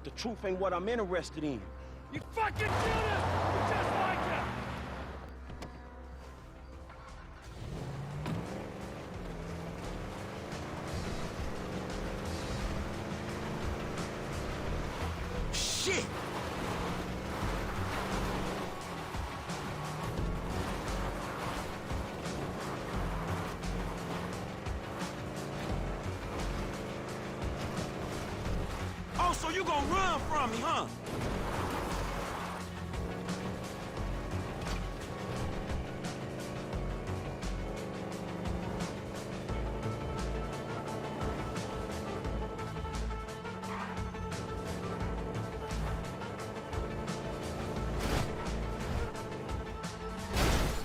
But the truth ain't what I'm interested in. You fucking Judas! You're just like him! Shit! Oh, so you gonna run from me, huh?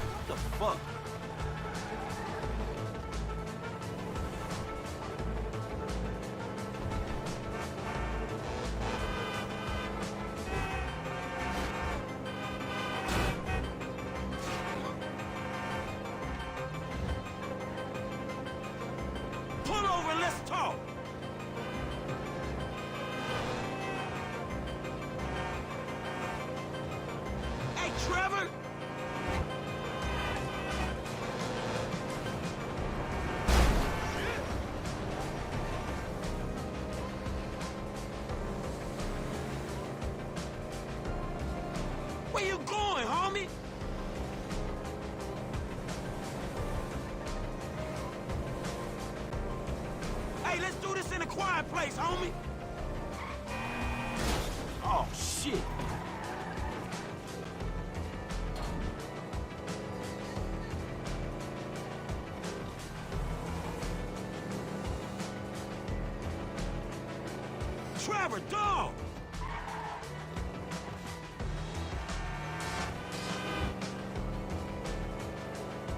What the fuck? Pull over and let's talk. Hey, Trevor! Where you going, homie? Hey, let's do this in a quiet place, homie. Oh, shit. Trevor, dog!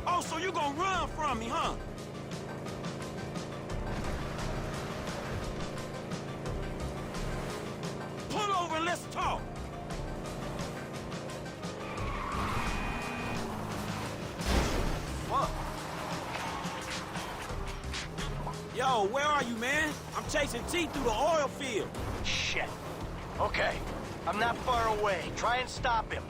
Oh, so you gonna run from me, huh? Pull over and let's talk. Fuck. Yo, where are you, man? I'm chasing T through the oil field. Shit. Okay, I'm not far away. Try and stop him.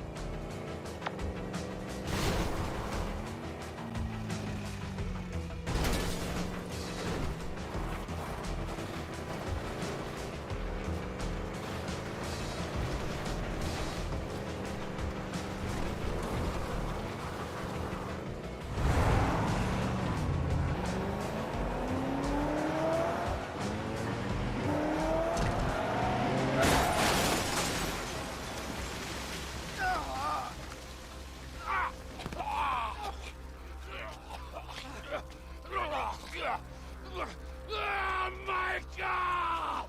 Oh my God!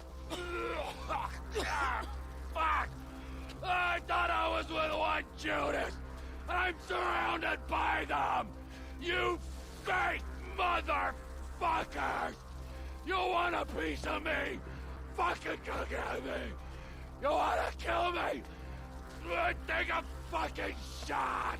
Fuck! I thought I was with one Judas, and I'm surrounded by them! You fake motherfuckers! You want a piece of me? Fucking come get me! You wanna kill me? Take a fucking shot!